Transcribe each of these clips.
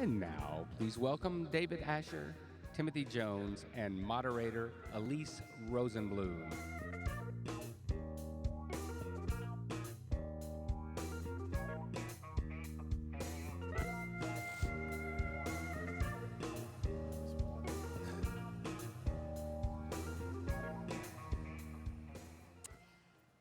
And now, please welcome David Asher, Timothy Jones, and moderator Elyse Rosenblum.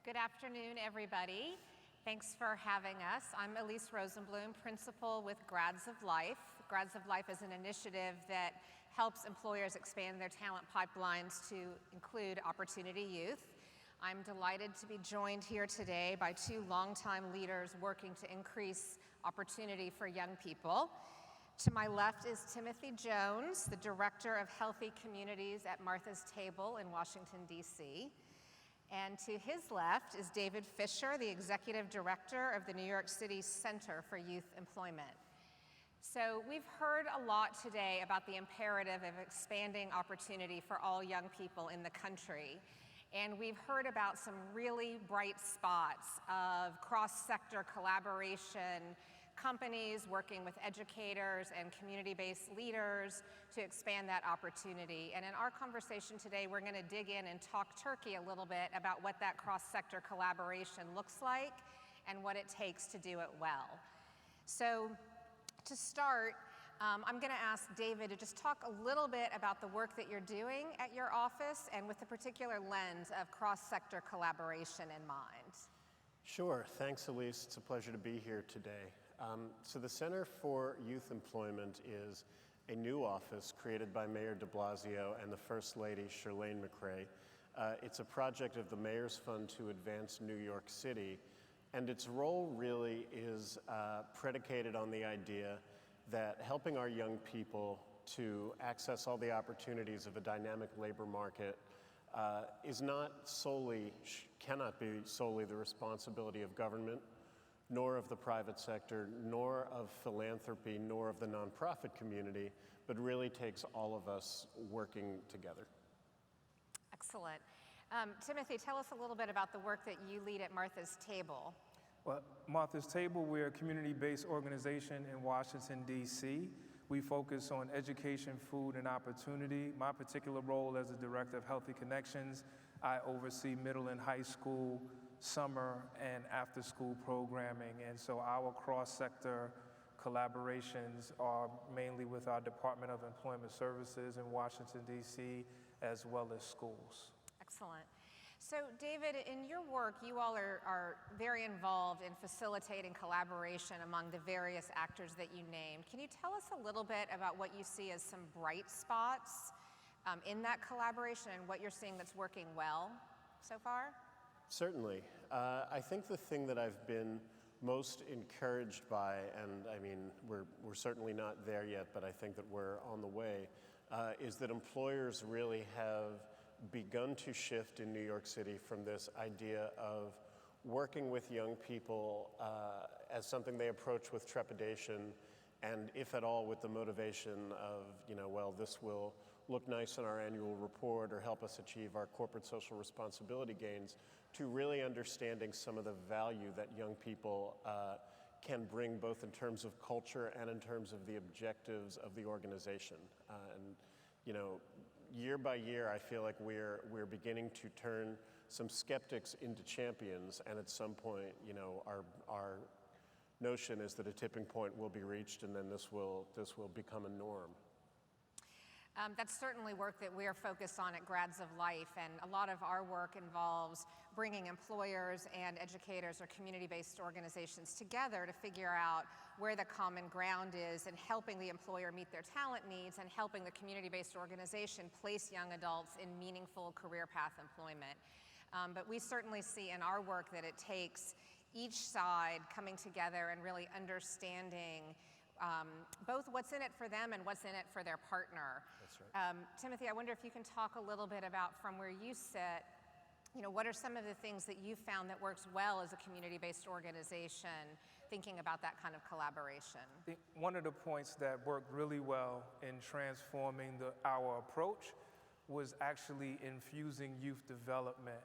Good afternoon, everybody. Thanks for having us. I'm Elyse Rosenblum, principal with Grads of Life. Grads of Life is an initiative that helps employers expand their talent pipelines to include opportunity youth. I'm delighted to be joined here today by two longtime leaders working to increase opportunity for young people. To my left is Timothy Jones, the Director of Healthy Communities at Martha's Table in Washington, D.C. And to his left is David Fischer, the Executive Director of the New York City Center for Youth Employment. So we've heard a lot today about the imperative of expanding opportunity for all young people in the country. And we've heard about some really bright spots of cross-sector collaboration, companies working with educators and community-based leaders to expand that opportunity. And in our conversation today, we're going to dig in and talk turkey a little bit about what that cross-sector collaboration looks like and what it takes to do it well. So to start, I'm going to ask David to just talk a little bit about the work that you're doing at your office and with the particular lens of cross-sector collaboration in mind. Sure. Thanks, Elyse. It's a pleasure to be here today. So the Center for Youth Employment is a new office created by Mayor de Blasio and the First Lady, Chirlane McCray. It's a project of the Mayor's Fund to Advance New York City, and its role really is predicated on the idea that helping our young people to access all the opportunities of a dynamic labor market is not solely, cannot be solely the responsibility of government, nor of the private sector, nor of philanthropy, nor of the nonprofit community, but really takes all of us working together. Excellent. Timothy, tell us a little bit about the work that you lead at Martha's Table. Well, Martha's Table, we're a community-based organization in Washington, D.C. We focus on education, food, and opportunity. My particular role as the Director of Healthy Connections, I oversee middle and high school, summer, and after-school programming. And so our cross-sector collaborations are mainly with our Department of Employment Services in Washington, D.C., as well as schools. Excellent. So, David, in your work, you all are very involved in facilitating collaboration among the various actors that you named. Can you tell us a little bit about what you see as some bright spots in that collaboration and what you're seeing that's working well so far? Certainly. I think the thing that I've been most encouraged by, and I mean, we're certainly not there yet, but I think that we're on the way, is that employers really have begun to shift in New York City from this idea of working with young people as something they approach with trepidation, and if at all with the motivation of, well, this will look nice in our annual report or help us achieve our corporate social responsibility gains, to really understanding some of the value that young people can bring both in terms of culture and in terms of the objectives of the organization. Year by year, I feel like we're beginning to turn some skeptics into champions, and at some point, our notion is that a tipping point will be reached, and then this will become a norm. That's certainly work that we're focused on at Grads of Life, and a lot of our work involves bringing employers and educators or community-based organizations together to figure out where the common ground is and helping the employer meet their talent needs and helping the community-based organization place young adults in meaningful career path employment. But we certainly see in our work that it takes each side coming together and really understanding both what's in it for them and what's in it for their partner. That's right. Timothy, I wonder if you can talk a little bit about from where you sit, what are some of the things that you found that works well as a community-based organization, thinking about that kind of collaboration? I think one of the points that worked really well in transforming our approach was actually infusing youth development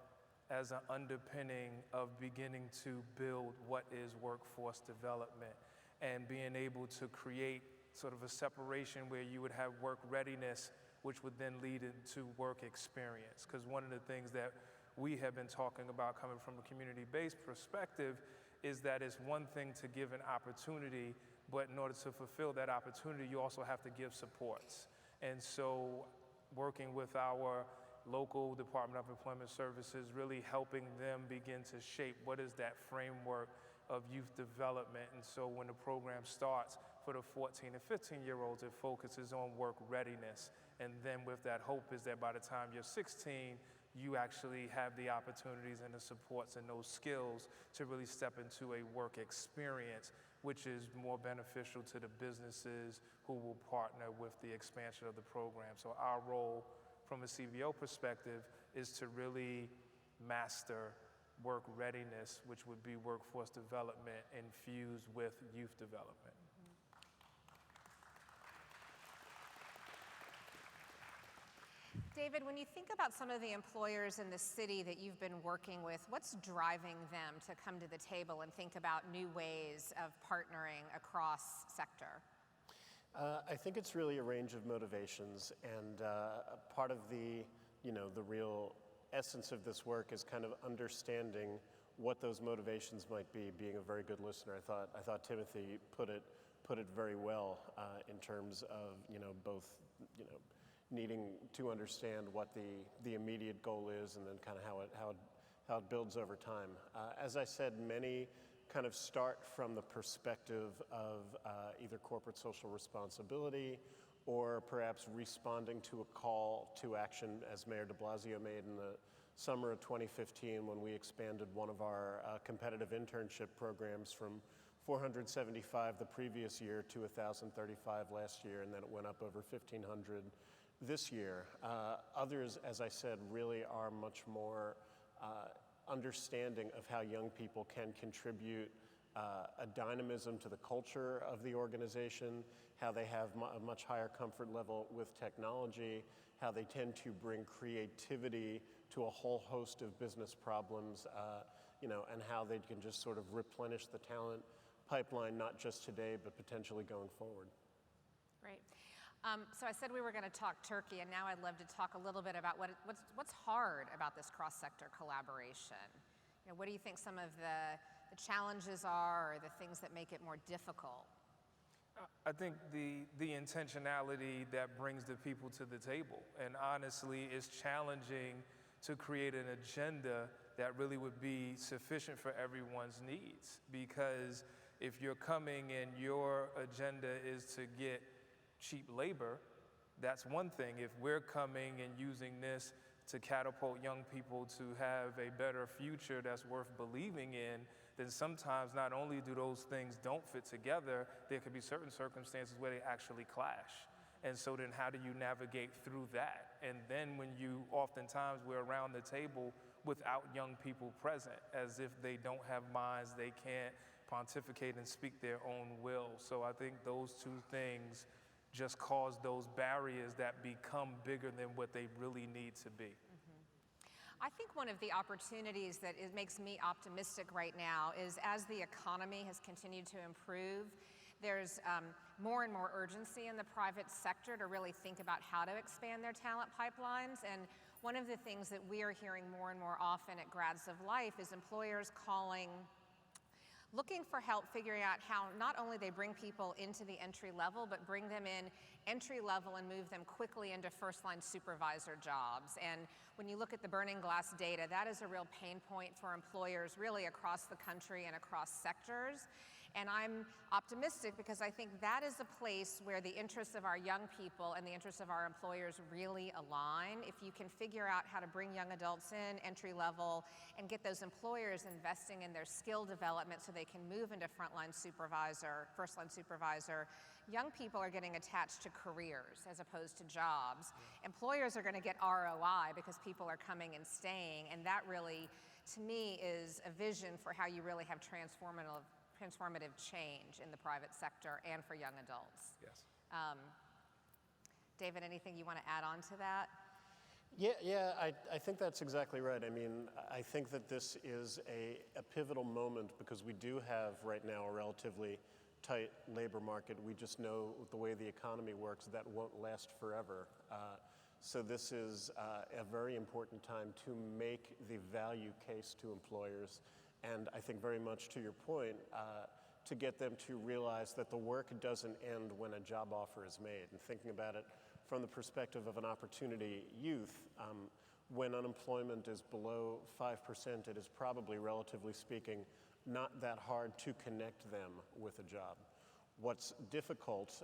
as an underpinning of beginning to build what is workforce development and being able to create sort of a separation where you would have work readiness, which would then lead into work experience. Because one of the things that we have been talking about coming from a community-based perspective is that it's one thing to give an opportunity, but in order to fulfill that opportunity, you also have to give supports. And so working with our local Department of Employment Services, really helping them begin to shape what is that framework of youth development. And so when the program starts for the 14 and 15-year-olds, it focuses on work readiness. And then with that hope is that by the time you're 16, you actually have the opportunities and the supports and those skills to really step into a work experience, which is more beneficial to the businesses who will partner with the expansion of the program. So our role from a CBO perspective is to really master work readiness, which would be workforce development infused with youth development. David, when you think about some of the employers in the city that you've been working with, what's driving them to come to the table and think about new ways of partnering across sector? I think it's really a range of motivations, and part of the real essence of this work is kind of understanding what those motivations might be. Being a very good listener, I thought Timothy put it very well in terms of both needing to understand what the immediate goal is, and then kind of how it builds over time. As I said, many kind of start from the perspective of either corporate social responsibility or perhaps responding to a call to action, as Mayor de Blasio made in the summer of 2015 when we expanded one of our competitive internship programs from 475 the previous year to 1,035 last year, and then it went up over 1,500 this year. Others, as I said, really are much more understanding of how young people can contribute a dynamism to the culture of the organization, how they have a much higher comfort level with technology, how they tend to bring creativity to a whole host of business problems, and how they can just sort of replenish the talent pipeline, not just today, but potentially going forward. Great. So I said we were going to talk Turkey, and now I'd love to talk a little bit about what's hard about this cross-sector collaboration. What do you think some of the challenges are, or the things that make it more difficult? I think the intentionality that brings the people to the table, and honestly, it's challenging to create an agenda that really would be sufficient for everyone's needs. Because if you're coming and your agenda is to get cheap labor, that's one thing. If we're coming and using this to catapult young people to have a better future that's worth believing in, then sometimes not only do those things don't fit together, there could be certain circumstances where they actually clash. And so then how do you navigate through that? And then when oftentimes we're around the table without young people present, as if they don't have minds, they can't pontificate and speak their own will. So I think those two things just cause those barriers that become bigger than what they really need to be. I think one of the opportunities that makes me optimistic right now is as the economy has continued to improve, there's more and more urgency in the private sector to really think about how to expand their talent pipelines. And one of the things that we are hearing more and more often at Grads of Life is employers looking for help figuring out how not only they bring people into the entry level, but bring them in entry level and move them quickly into first-line supervisor jobs. And when you look at the Burning Glass data, that is a real pain point for employers really across the country and across sectors. And I'm optimistic because I think that is a place where the interests of our young people and the interests of our employers really align. If you can figure out how to bring young adults in entry level and get those employers investing in their skill development so they can move into first-line supervisor, young people are getting attached to careers as opposed to jobs. Employers are going to get ROI because people are coming and staying, and that really, to me, is a vision for how you really have transformative change in the private sector and for young adults. Yes. David, anything you want to add on to that? Yeah, I think that's exactly right. I mean, I think that this is a pivotal moment because we do have right now a relatively tight labor market. We just know the way the economy works, that won't last forever. So this is a very important time to make the value case to employers, and I think very much to your point, to get them to realize that the work doesn't end when a job offer is made. And thinking about it from the perspective of an opportunity youth, when unemployment is below 5%, it is probably, relatively speaking, not that hard to connect them with a job. What's difficult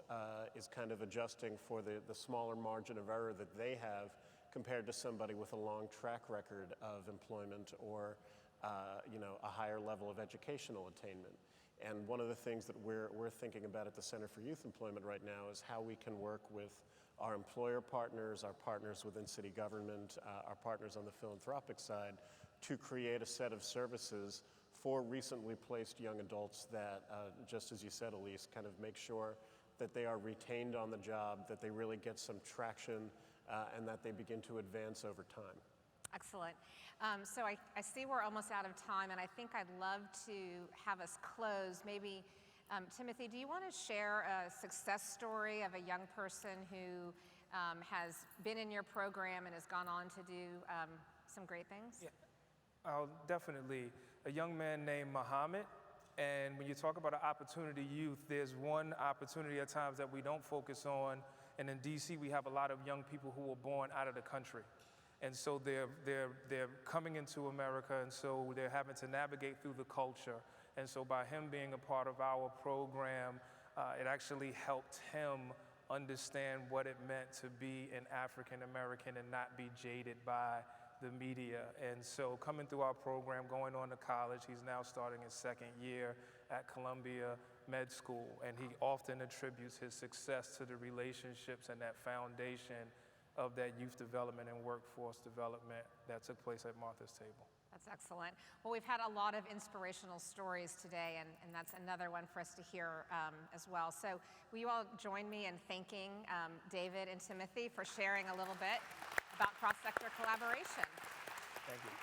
is kind of adjusting for the smaller margin of error that they have compared to somebody with a long track record of employment or a higher level of educational attainment. And one of the things that we're thinking about at the Center for Youth Employment right now is how we can work with our employer partners, our partners within city government, our partners on the philanthropic side, to create a set of services for recently placed young adults that, just as you said, Elyse, kind of make sure that they are retained on the job, that they really get some traction, and that they begin to advance over time. Excellent. So I see we're almost out of time, and I think I'd love to have us close. Maybe, Timothy, do you want to share a success story of a young person who has been in your program and has gone on to do some great things? Yeah. Definitely. A young man named Muhammad, and when you talk about an opportunity youth, there's one opportunity at times that we don't focus on, and in DC we have a lot of young people who were born out of the country. And so they're coming into America, and so they're having to navigate through the culture. And so by him being a part of our program, it actually helped him understand what it meant to be an African American and not be jaded by the media. And so coming through our program, going on to college, he's now starting his second year at Columbia Med School, and he often attributes his success to the relationships and that foundation of that youth development and workforce development that took place at Martha's Table. That's excellent. Well, we've had a lot of inspirational stories today, and that's another one for us to hear as well. So will you all join me in thanking David and Timothy for sharing a little bit about cross-sector collaboration? Thank you. Thank you.